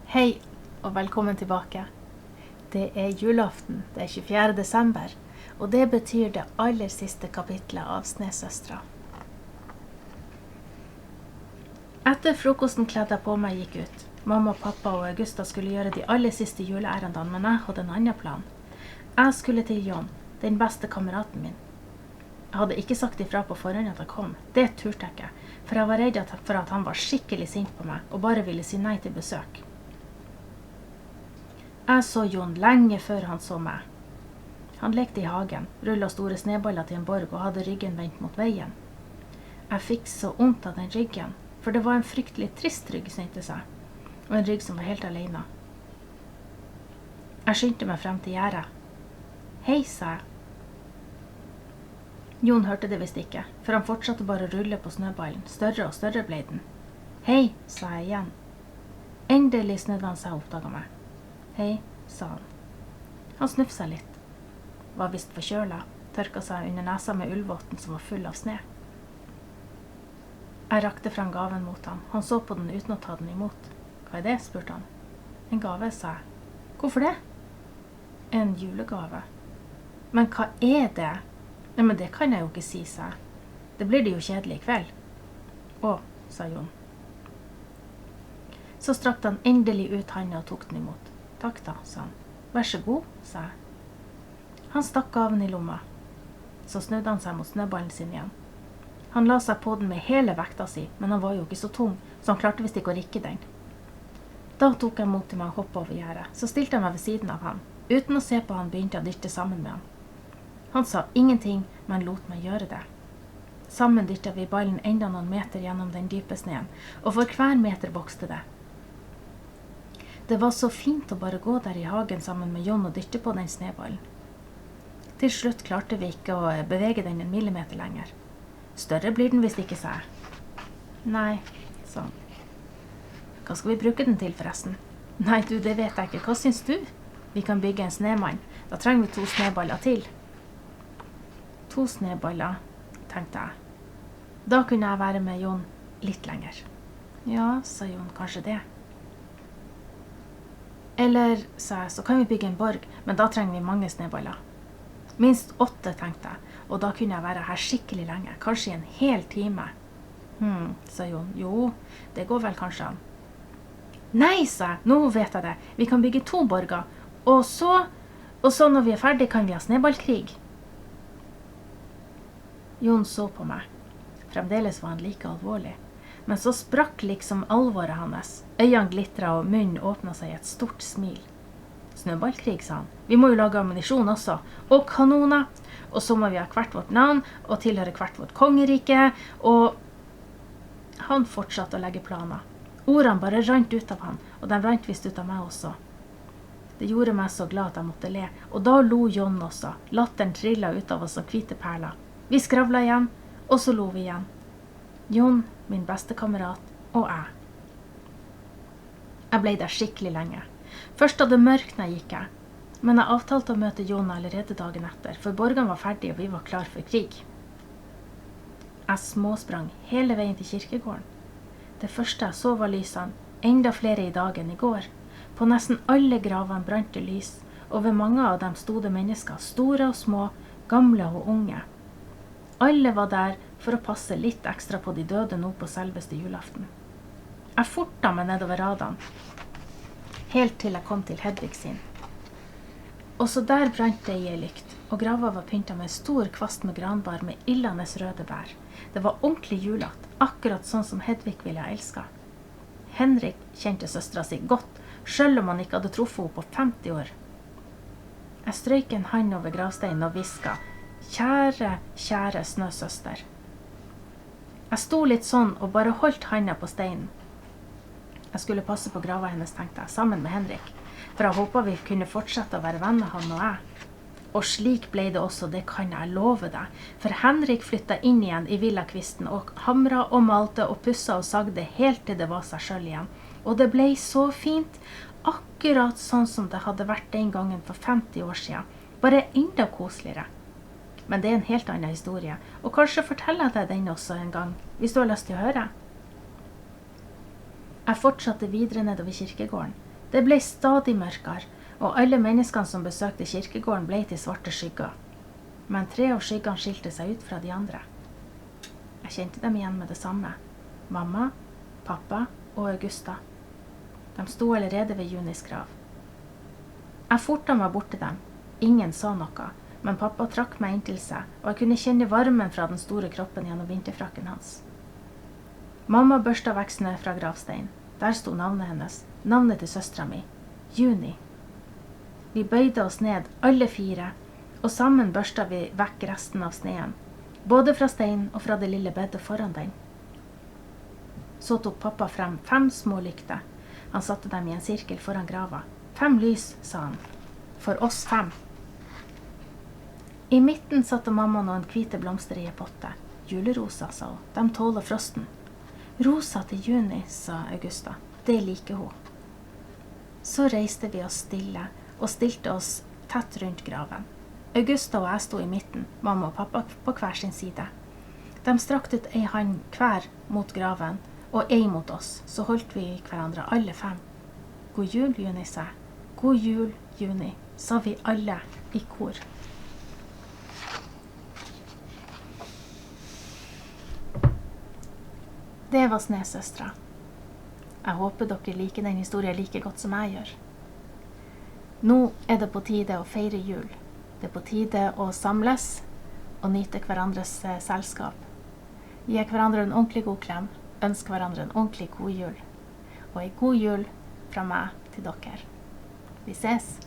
Hei, og velkommen tilbake. Det julaften, det 24. desember, og det betyr det aller siste kapitlet av Snesøstra. Etter frokosten kledde jeg på meg gikk ut. Mamma, pappa og Augusta skulle gjøre de aller siste juleærendene, men jeg hadde en annen plan. Jeg skulle til John, den beste kameraten min. Jeg hadde ikke sagt ifra på forhånd at jeg kom. Det turte jeg ikke, for jeg var redd for at han var skikkelig sint på meg og bare ville si nei til besøk. Jeg så John lenge før han så meg. Han lekte i hagen, rullet store sneballer til en borg og hadde ryggen vendt mot veien. Jeg fikk så ondt av den ryggen, for det var en fryktelig trist rygg, syntes jeg, og en rygg som var helt alene. Jeg skyndte meg frem til gjerdet. Hei, sa jeg. John hørte det visst ikke, for han fortsatte bare å rulle på snøballen. Større og større ble den. Hei, sa jeg igjen. Endelig snudde han seg og oppdaget meg. Hei, sa han. Han snufset litt. Var visst forkjøla, tørka seg under nesa med ullvotten som var full av sne. Jeg rakte frem gaven mot han. Han så på den uten å ta den imot. Hva det, spurte han. En gave, sa jeg. Hvorfor det? En julegave. Men hva det? Nei, men det kan jeg jo ikke si, sa jeg. Det blir det jo kjedelig i kveld. Å, sa John. Så strakte han endelig ut handa og tok den imot. Takk da, sa han. Vær så god, sa jeg. Han stakk gaven i lomma. Så snudde han seg mot snøballen sin igjen. Han la seg på den med hele vekta si, men han var jo ikke så tung, så han klarte visst ikke å rikke den. Da tok jeg mot til meg og hoppet over gjerdet. Så stilte jeg meg ved siden av han. Uten å se på han begynte jeg å dytte sammen med han. Han sa ingenting, men lot meg gjøre det. Sammen dyttet vi ballen enda noen meter gjennom den dype sneen, og for hver meter vokste det. Det var så fint å bare gå der i hagen sammen med John og dytte på den sneballen. Til slutt klarte vi ikke å bevege den en millimeter lenger. Større blir den visst ikke, sa jeg. Nei, sa han. Hva skal vi bruke den til forresten? Nei, du, det vet jeg ikke. Hva syns du? Vi kan bygge en snemann. Da trenger vi 2 sneballer til. 2 sneballer, tenkte jeg. Da kunne jeg være med John litt lenger. Ja, sa John, kanskje det. Eller, sa jeg, så kan vi bygge en borg, men da trenger vi mange sneballer. Minst 8, tenkte jeg, og da kunne jeg være her skikkelig lenge, kanskje i en hel time. Sa John, jo, det går vel kanskje an. Nei, sa jeg, nå vet jeg det, vi kan bygge 2 borger, og så når vi er ferdig kan vi ha sneballkrig. John så på meg. Fremdeles var han like alvorlig. Men så sprakk liksom alvoret hans. Øynene glitret og munnen åpnet seg i et stort smil. Snøballkrig, sa han. Vi må jo lage ammunisjon også. Og kanoner. Og så må vi ha hvert vårt navn og tilhøre hvert vårt kongerike. Og han fortsatte å legge planer. Ordene bare rant ut av han, og de rant visst ut av meg også. Det gjorde meg så glad at jeg måtte le. Og da lo John også. Latteren trillet ut av oss som hvite perler. Vi skravlet igjen, og så lo vi igjen. John, min beste kamerat, og jeg. Jeg ble der skikkelig lenge. Først da det mørkna gikk jeg, men jeg avtalte å møte John allerede dagen etter, for borgen var ferdig og vi var klar for krig. Jeg småsprang hele veien til kirkegården. Det første jeg så var lysene, enda flere i dag enn i går. På nesten alle gravene brant det lys, og ved mange av dem sto det mennesker, store og små, gamle og unge. Alle var der for å passe litt ekstra på de døde nå på selveste julaften. Jeg fortet meg nedover radene, helt til jeg kom til Hedvig sin. Også der brant det i en lykt, og grava var pyntet med en stor kvast med granbar med illende røde bær. Det var ordentlig julete, akkurat sånn som Hedvig ville ha elsket. Henrik kjente søstera si godt, selv om han ikke hadde truffet henne på 50 år. Jeg strøyk en hand over gravsteinen og visket, kjære, kjære snøsøster. Jeg sto litt sånn og bare holdt handa på steinen. Jeg skulle passe på grava hennes, tenkte jeg, sammen med Henrik, for jeg håpet vi kunne fortsette å være venner, han og jeg. Og slik ble det også, det kan jeg love deg, for Henrik flyttet inn igjen i villakvisten og hamret og malte og pusset og sagde helt til det var seg selv igjen. Og det ble så fint, akkurat sånn som det hadde vært den gangen for 50 år siden, bare enda koseligere. Men det er en helt annen historie, og kanskje forteller jeg deg den også en gang, hvis du har lyst til å høre. Jeg fortsatte videre nedover kirkegården. Det ble stadig mørkere, og alle menneskene som besøkte kirkegården ble til svarte skygger. Men 3 av skyggene skilte seg ut fra de andre. Jeg kjente dem igjen med det samme. Mamma, pappa og Augusta. De sto allerede ved Junis grav. Jeg fortet meg bort til dem. Ingen sa noe, men pappa trakk meg inn til seg, og jeg kunne kjenne varmen fra den store kroppen gjennom vinterfrakken hans. Mamma børsta vekk snø fra gravsteinen. Der sto navnet hennes, navnet til søstera mi, Juni. Vi bøyde oss ned, alle 4, og sammen børsta vi vekk resten av sneen, både fra steinen og fra det lille bedet foran den. Så tok pappa frem 5 små lykter. Han satte dem i en sirkel foran grava. 5 lys, sa han. For oss 5. I midten satte mamma noen hvite blomster i en potte. Julerosa, sa hun. De tåler frosten. Rosa til Juni, sa Augusta. Det liker hun. Så reiste vi oss stille og stilte oss tett rundt graven. Augusta og jeg sto i midten, mamma og pappa på hver sin side. De strakte ut en hånd hver mot graven, og en mot oss, så holdt vi hverandre alle 5. God jul, Juni, sa jeg. God jul, Juni, sa vi alle i kor. Det var Snesøstra. Jeg håper dere liker den historien like godt som jeg gjør. Nå er det på tide å feire jul. Det er på tide å samles og nyte hverandres selskap. Gi hverandre en ordentlig god klem. Ønsk hverandre en ordentlig god jul. Og en god jul fra meg til dere. Vi ses!